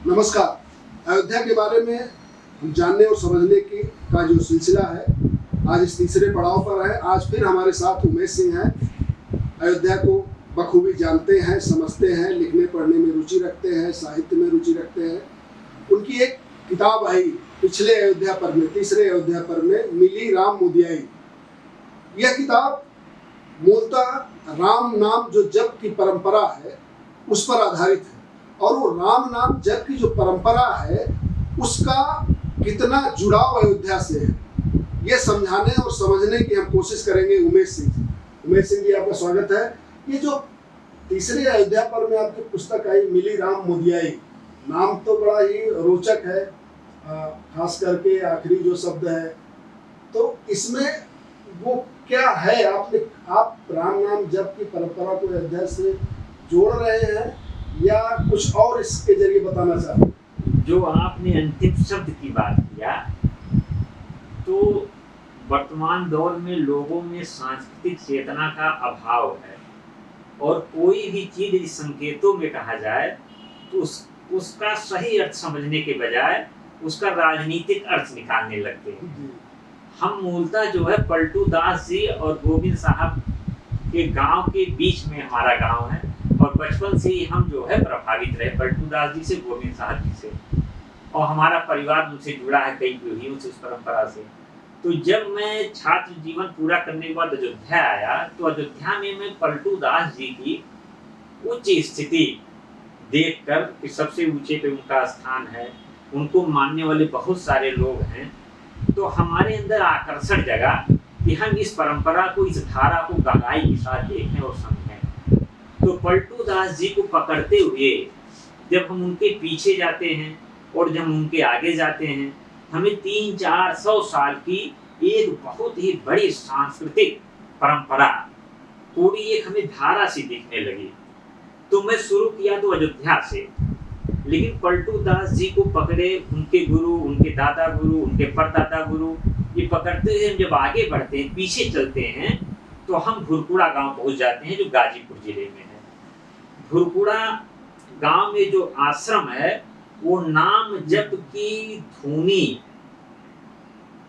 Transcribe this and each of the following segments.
नमस्कार। अयोध्या के बारे में हम जानने और समझने का जो सिलसिला है आज इस तीसरे पड़ाव पर है। आज फिर हमारे साथ उमेश सिंह हैं। अयोध्या को बखूबी जानते हैं, समझते हैं, लिखने पढ़ने में रुचि रखते हैं, साहित्य में रुचि रखते हैं। उनकी एक किताब आई पिछले अयोध्या पर्व में, तीसरे अयोध्या पर्व में, मिली राम मुदियाई। यह किताब मूलतः राम नाम जो जप की परंपरा है उस पर आधारित है और वो राम नाम जप की जो परंपरा है उसका कितना जुड़ाव अयोध्या से है, ये समझाने और समझने की हम कोशिश करेंगे उमेश सिंह जी। उमेश सिंह जी, आपका स्वागत है। ये जो तीसरे अयोध्या पर्व में आपकी पुस्तक आई मिली राम मुदियाई, नाम तो बड़ा ही रोचक है, खास करके आखिरी जो शब्द है, तो इसमें वो क्या है? आप राम नाम जप की परंपरा को अयोध्या से जोड़ रहे हैं या कुछ और इसके जरिए बताना चाहते हैं? जो आपने अंतिम शब्द की बात किया, तो वर्तमान दौर में लोगों में सांस्कृतिक चेतना का अभाव है और कोई भी चीज यदि संकेतों में कहा जाए तो उसका सही अर्थ समझने के बजाय उसका राजनीतिक अर्थ निकालने लगते हैं। हम मूलतः जो है पलटू दास जी और गोविंद साहब के गांव के बीच में हमारा गांव है और बचपन से ही हम जो है प्रभावित रहे पलटू दास जी से, गोविंद साहब जी से, और हमारा परिवार उनसे जुड़ा है कई पीढ़ियों से उस परंपरा से। तो जब मैं छात्र जीवन पूरा करने के बाद अयोध्या आया तो अयोध्या में मैं पलटू दास जी की उच्च स्थिति देखकर कि सबसे ऊंचे पे उनका स्थान है, उनको मानने वाले बहुत सारे लोग हैं, तो हमारे अंदर आकर्षण जगा कि हम इस परंपरा को, इस धारा को गहराई के साथ देखें और समझें। तो पलटू दास जी को पकड़ते हुए जब हम उनके पीछे जाते हैं और जब उनके आगे जाते हैं, हमें 300-400 साल की एक बहुत ही बड़ी सांस्कृतिक परंपरा पूरी एक हमें धारा सी दिखने लगी। तो मैं शुरू किया तो अयोध्या से, लेकिन पलटू दास जी को पकड़े उनके गुरु, उनके दादा गुरु, उनके परदादा गुरु, ये पकड़ते हुए हम जब आगे बढ़ते हैं, पीछे चलते हैं, तो हम भुरकुड़ा गांव पहुंच जाते हैं जो गाजीपुर जिले में है। भुरकुड़ा गांव में जो आश्रम है वो नाम जप की धुनी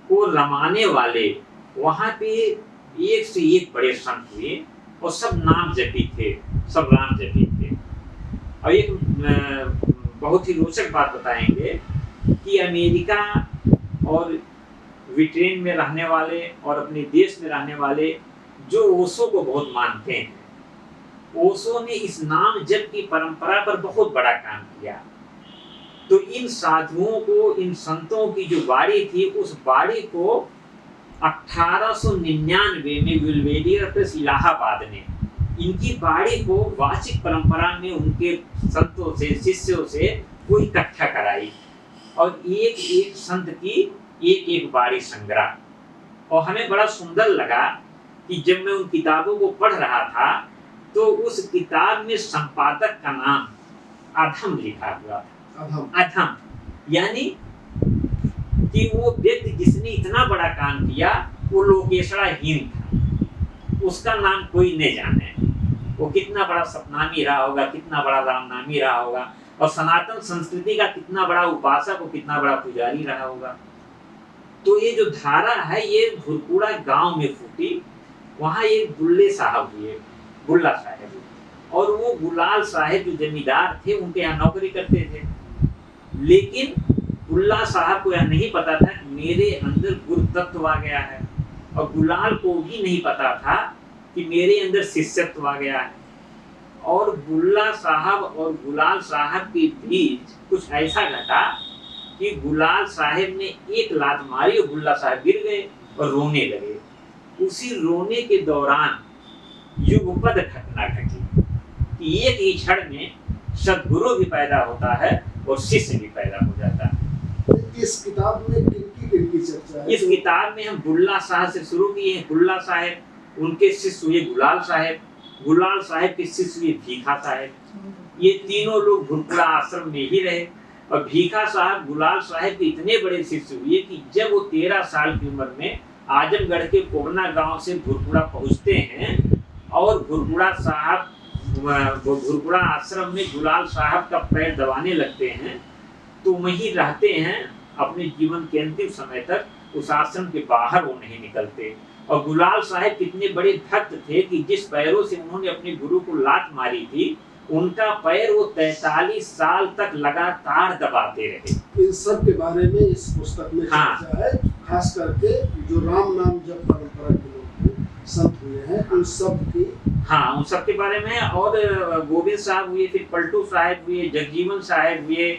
को रमाने वाले, वहां पे एक से एक बड़े संत हुए और सब नाम जपी थे, सब राम जपी थे। और एक बहुत ही रोचक बात बताएंगे कि अमेरिका और ब्रिटेन में रहने वाले और अपने देश में रहने वाले जो ओशो को बहुत मानते हैं, ओशो ने इस नाम जप की परंपरा पर बहुत बड़ा काम किया। तो इन साधुओं को, इन संतों की जो बाड़ी थी, उस बाड़ी को 1899 में विल्वेडियर प्रेस इलाहाबाद ने इनकी बाड़ी को वाचिक परंपरा में उनके संतों से, शिष्यों से वो इकट्ठा कराई और एक एक संत की एक एक बाड़ी संग्रह। और हमें बड़ा सुंदर लगा कि जब मैं उन किताबों को पढ़ रहा था तो उस किताब में संपादक का नाम अधम लिखा हुआ था। अधम यानी कि वो व्यक्ति जिसने इतना बड़ा काम किया वो लोकेशड़ाहीन था, उसका नाम कोई नहीं जाने। वो कितना बड़ा सतनामी रहा होगा, कितना बड़ा रामनामी रहा होगा और सनातन संस्कृति का कितना बड़ा उपासक और कितना बड़ा पुजारी रहा होगा। तो ये जो धारा है ये भुरकुड़ा गांव में फूटी। वहां एक बुल्ले साहब हुए, बुल्ला साहब, और वो गुलाल साहब जो जमींदार थे उनके यहाँ नौकरी करते थे। लेकिन बुल्ला साहब को यह नहीं पता था कि मेरे अंदर गुरु तत्व आ गया है और गुलाल को भी नहीं पता था कि मेरे अंदर शिष्यत्व आ गया है। और बुल्ला साहब और गुलाल साहब के बीच कुछ ऐसा घटा कि गुलाल साहब ने एक लात मारी और बुल्ला साहब गिर गए और रोने लगे। उसी रोने के दौरान युगपद घटना घटी कि एक ही क्षण में सद्गुरु भी पैदा होता है और शिष्य भी पैदा हो जाता है। इस किताब में किनकी चर्चा है? इस किताब में हम बुल्ला साहब से शुरू किए हैं। बुल्ला साहब, उनके शिष्य हुए गुलाल साहब, गुलाल साहब के शिष्य हुए भीखा साहब। ये तीनों लोग भुरकुड़ा आश्रम में ही रहे और भीखा साहब गुलाल साहब के इतने बड़े शिष्य हुए कि जब वो 13 साल की उम्र में आजमगढ़ के कोबना गांव से भुरकुड़ा पहुंचते हैं और भुरकुड़ा साहब, भुरकुड़ा आश्रम में गुलाल साहब का पैर दबाने लगते हैं तो वहीं रहते हैं अपने जीवन के अंतिम समय तक। उस आश्रम के बाहर वो नहीं निकलते। और गुलाल साहब कितने बड़े भक्त थे कि जिस पैरों से उन्होंने अपने गुरु को लात मारी थी, उनका पैर वो 43 साल तक लगातार दबाते रहे। इन सब के बारे में इस पुस्तक में चर्चा है, खास करके जो राम नाम जप परंपरा के लोग संत हुए हैं उन सब की, उन सब के बारे में। और गोविंद साहब हुए, फिर पलटू साहब हुए, जगजीवन साहब हुए,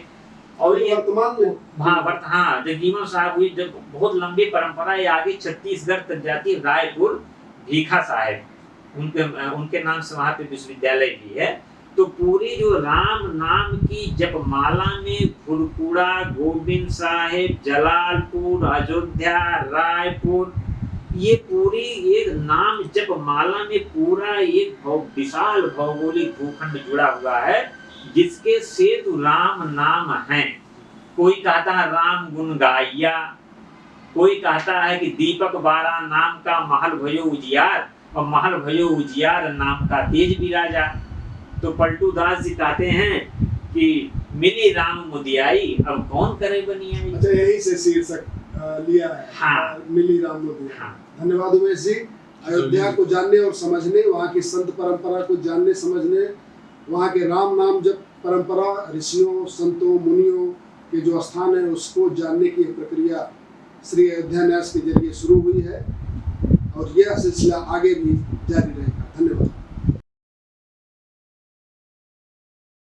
और ये वर्तमान में जगजीवन साहब हुए। जब बहुत लंबी परंपरा है, आगे छत्तीसगढ़ तक जाती है। रायपुर भीखा साहब, उनके नाम से वहाँ पे विश्वविद्यालय भी है। तो पूरी जो राम नाम की जपमाला में फुलपुरा, गोविंद साहेब, जलालपुर, अयोध्या, रायपुर, ये पूरी एक नाम जपमाला में पूरा एक विशाल भौगोलिक भूखंड जुड़ा हुआ है, जिसके सेतु राम नाम है। कोई कहता है राम गुण गाइया, कोई कहता है कि दीपक बारा नाम का महल भयो उजियार, और महल भयो उजियार नाम का तेज विराजा। तो पलटू दास जी कहते हैं कि मिली राम मुदियाई, अब कौन करे बनियाई। अच्छा, यही से शीर्षक लिया है। मिली राम मुदियाई। धन्यवाद उमेश जी। अयोध्या को जानने और समझने, वहाँ की संत परंपरा को जानने समझने, वहाँ के राम नाम जप परंपरा, ऋषियों संतों मुनियों के जो स्थान है उसको जानने की प्रक्रिया श्री अयोध्या न्यास के जरिए शुरू हुई है, और यह सिलसिला आगे भी जारी रहेगा। धन्यवाद।